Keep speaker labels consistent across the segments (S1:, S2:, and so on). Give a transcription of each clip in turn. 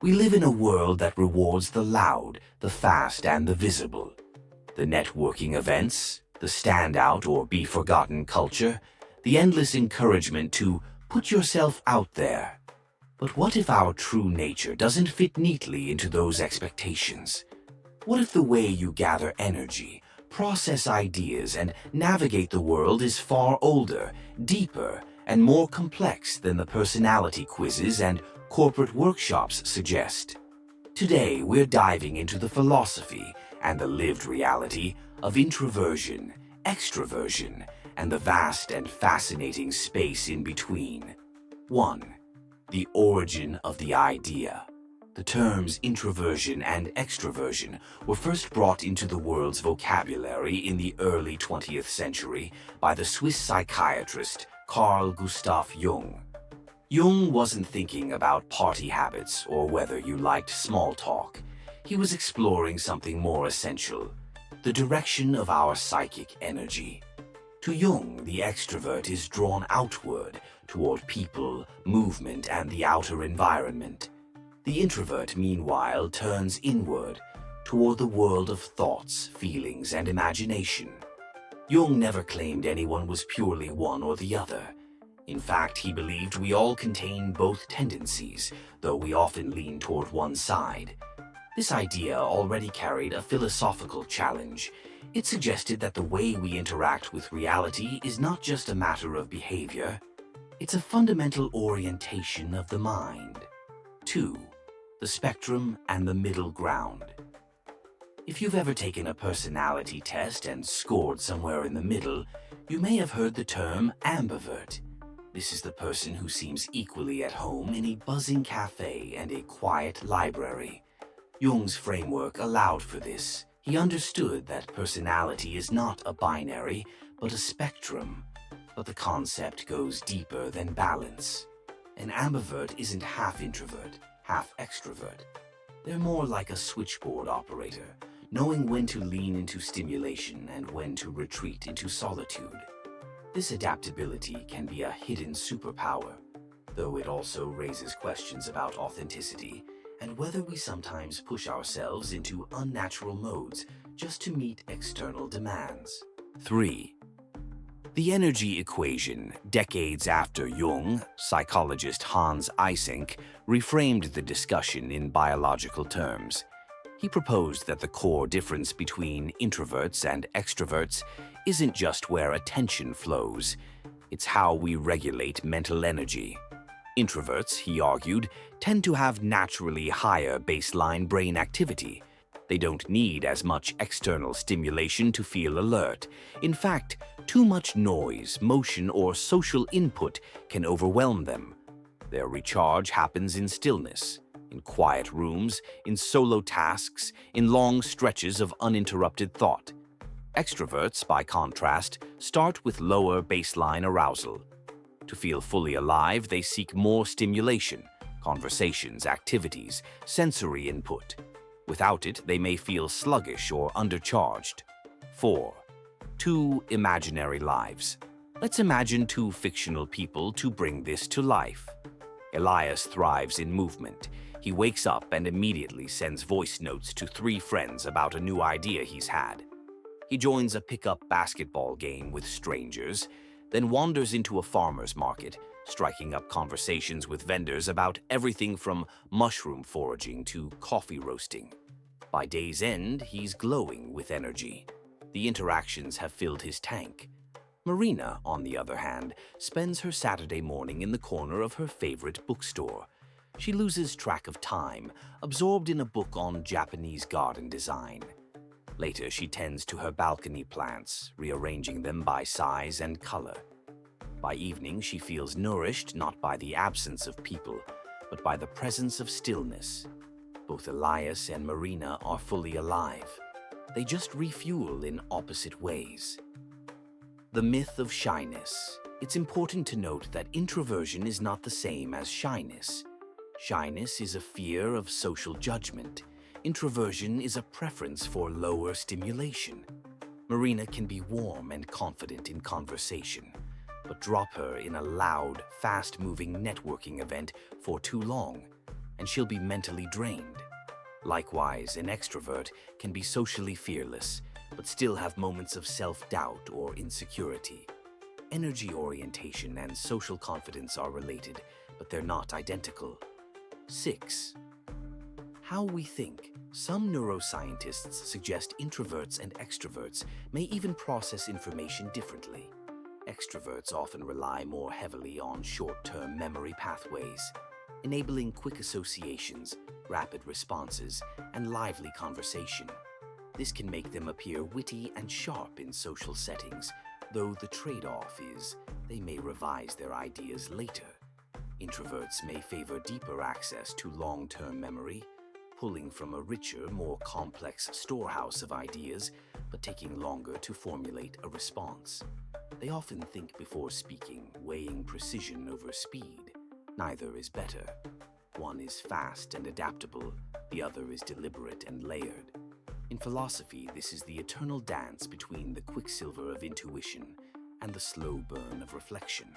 S1: We live in a world that rewards the loud, the fast, and the visible. The networking events, the standout or be forgotten culture, the endless encouragement to put yourself out there. But what if our true nature doesn't fit neatly into those expectations? What if the way you gather energy, process ideas, and navigate the world is far older, deeper, and more complex than the personality quizzes and corporate workshops suggest? Today, we're diving into the philosophy and the lived reality of introversion, extroversion, and the vast and fascinating space in between. 1. The origin of the idea. The terms introversion and extroversion were first brought into the world's vocabulary in the early 20th century by the Swiss psychiatrist Carl Jung. Jung wasn't thinking about party habits or whether you liked small talk. He was exploring something more essential: the direction of our psychic energy. To Jung, the extrovert is drawn outward toward people, movement, and the outer environment. The introvert, meanwhile, turns inward toward the world of thoughts, feelings, and imagination. Jung never claimed anyone was purely one or the other. In fact, he believed we all contain both tendencies, though we often lean toward one side. This idea already carried a philosophical challenge. It suggested that the way we interact with reality is not just a matter of behavior, it's a fundamental orientation of the mind. 2. The spectrum and the middle ground. If you've ever taken a personality test and scored somewhere in the middle, you may have heard the term ambivert. This is the person who seems equally at home in a buzzing cafe and a quiet library. Jung's framework allowed for this. He understood that personality is not a binary, but a spectrum. But the concept goes deeper than balance. An ambivert isn't half introvert, half extrovert. They're more like a switchboard operator, knowing when to lean into stimulation and when to retreat into solitude. This adaptability can be a hidden superpower, though it also raises questions about authenticity and whether we sometimes push ourselves into unnatural modes just to meet external demands. 3. The energy equation. Decades after Jung, psychologist Hans Eysenck reframed the discussion in biological terms. He proposed that the core difference between introverts and extroverts isn't just where attention flows, it's how we regulate mental energy. Introverts, he argued, tend to have naturally higher baseline brain activity. They don't need as much external stimulation to feel alert. In fact, too much noise, motion, or social input can overwhelm them. Their recharge happens in stillness, in quiet rooms, in solo tasks, in long stretches of uninterrupted thought. Extroverts, by contrast, start with lower baseline arousal. To feel fully alive, they seek more stimulation, conversations, activities, sensory input. Without it, they may feel sluggish or undercharged. 4. 2 imaginary lives. Let's imagine 2 fictional people to bring this to life. Elias thrives in movement. He wakes up and immediately sends voice notes to 3 friends about a new idea he's had. He joins a pickup basketball game with strangers, then wanders into a farmer's market, striking up conversations with vendors about everything from mushroom foraging to coffee roasting. By day's end, he's glowing with energy. The interactions have filled his tank. Marina, on the other hand, spends her Saturday morning in the corner of her favorite bookstore. She loses track of time, absorbed in a book on Japanese garden design. Later, she tends to her balcony plants, rearranging them by size and color. By evening, she feels nourished not by the absence of people, but by the presence of stillness. Both Elias and Marina are fully alive. They just refuel in opposite ways. The myth of shyness. It's important to note that introversion is not the same as shyness. Shyness is a fear of social judgment. Introversion is a preference for lower stimulation. Marina can be warm and confident in conversation, but drop her in a loud, fast-moving networking event for too long, and she'll be mentally drained. Likewise, an extrovert can be socially fearless, but still have moments of self-doubt or insecurity. Energy orientation and social confidence are related, but they're not identical. 6. How we think. Some neuroscientists suggest introverts and extroverts may even process information differently. Extroverts often rely more heavily on short-term memory pathways, enabling quick associations, rapid responses, and lively conversation. This can make them appear witty and sharp in social settings, though the trade-off is they may revise their ideas later. Introverts may favor deeper access to long-term memory, pulling from a richer, more complex storehouse of ideas, but taking longer to formulate a response. They often think before speaking, weighing precision over speed. Neither is better. One is fast and adaptable, the other is deliberate and layered. In philosophy, this is the eternal dance between the quicksilver of intuition and the slow burn of reflection.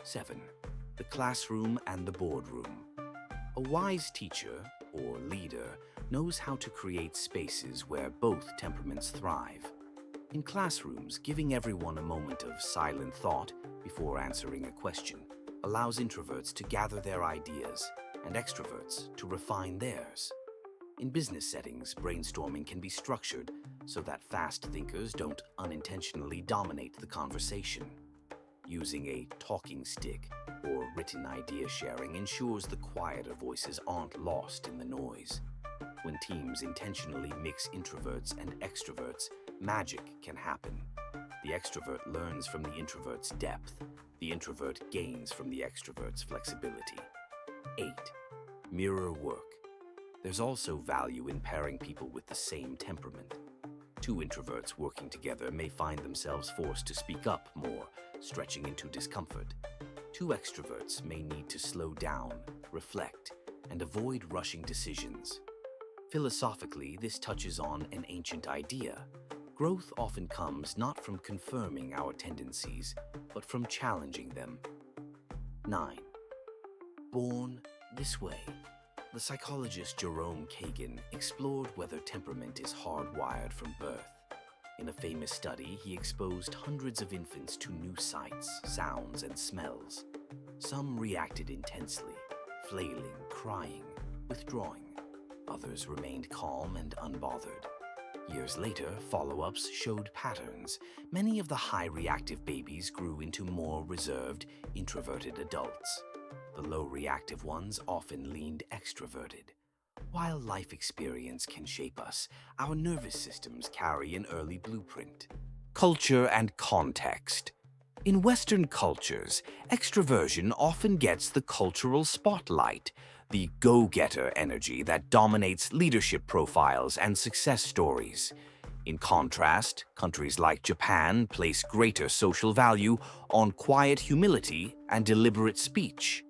S1: 7. The classroom and the boardroom. A wise teacher, or leader, knows how to create spaces where both temperaments thrive. In classrooms, giving everyone a moment of silent thought before answering a question allows introverts to gather their ideas and extroverts to refine theirs. In business settings, brainstorming can be structured so that fast thinkers don't unintentionally dominate the conversation. Using a talking stick or written idea sharing ensures the quieter voices aren't lost in the noise. When teams intentionally mix introverts and extroverts, magic can happen. The extrovert learns from the introvert's depth. The introvert gains from the extrovert's flexibility. 8. Mirror work. There's also value in pairing people with the same temperament. Two introverts working together may find themselves forced to speak up more, stretching into discomfort. Two extroverts may need to slow down, reflect, and avoid rushing decisions. Philosophically, this touches on an ancient idea. Growth often comes not from confirming our tendencies, but from challenging them. 9. Born this way. The psychologist Jerome Kagan explored whether temperament is hardwired from birth. In a famous study, he exposed hundreds of infants to new sights, sounds, and smells. Some reacted intensely, flailing, crying, withdrawing. Others remained calm and unbothered. Years later, follow-ups showed patterns. Many of the high-reactive babies grew into more reserved, introverted adults. The low-reactive ones often leaned extroverted. While life experience can shape us, our nervous systems carry an early blueprint. Culture and context. In Western cultures, extroversion often gets the cultural spotlight, the go-getter energy that dominates leadership profiles and success stories. In contrast, countries like Japan place greater social value on quiet humility and deliberate speech.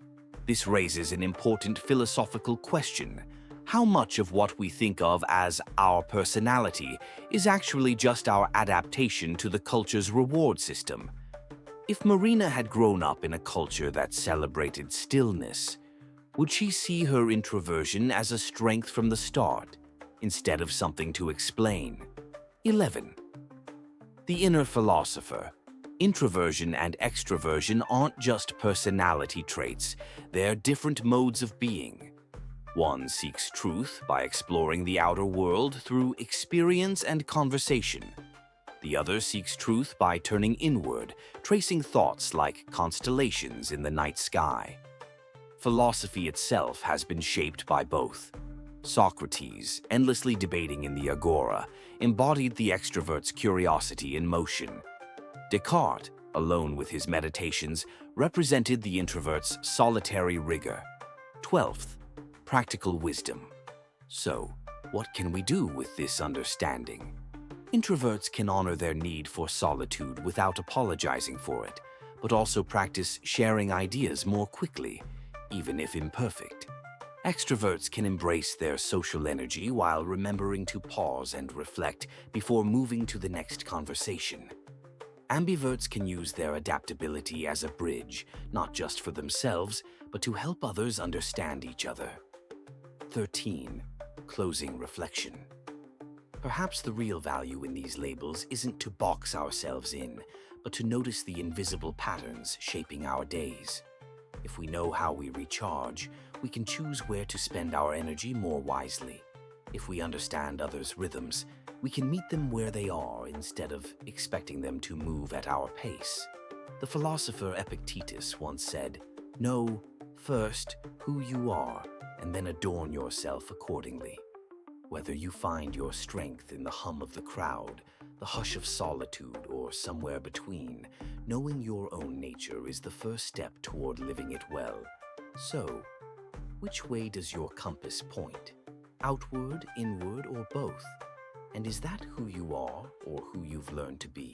S1: This raises an important philosophical question. How much of what we think of as our personality is actually just our adaptation to the culture's reward system? If Marina had grown up in a culture that celebrated stillness, would she see her introversion as a strength from the start, instead of something to explain? 11. The inner philosopher. Introversion and extroversion aren't just personality traits, they're different modes of being. One seeks truth by exploring the outer world through experience and conversation. The other seeks truth by turning inward, tracing thoughts like constellations in the night sky. Philosophy itself has been shaped by both. Socrates, endlessly debating in the agora, embodied the extrovert's curiosity in motion. Descartes, alone with his meditations, represented the introvert's solitary rigor. 12th, practical wisdom. So, what can we do with this understanding? Introverts can honor their need for solitude without apologizing for it, but also practice sharing ideas more quickly, even if imperfect. Extroverts can embrace their social energy while remembering to pause and reflect before moving to the next conversation. Ambiverts can use their adaptability as a bridge, not just for themselves, but to help others understand each other. 13. Closing reflection. Perhaps the real value in these labels isn't to box ourselves in, but to notice the invisible patterns shaping our days. If we know how we recharge, we can choose where to spend our energy more wisely. If we understand others' rhythms, we can meet them where they are instead of expecting them to move at our pace. The philosopher Epictetus once said, "Know first who you are, and then adorn yourself accordingly." Whether you find your strength in the hum of the crowd, the hush of solitude, or somewhere between, knowing your own nature is the first step toward living it well. So, which way does your compass point? Outward, inward, or both? And is that who you are or who you've learned to be?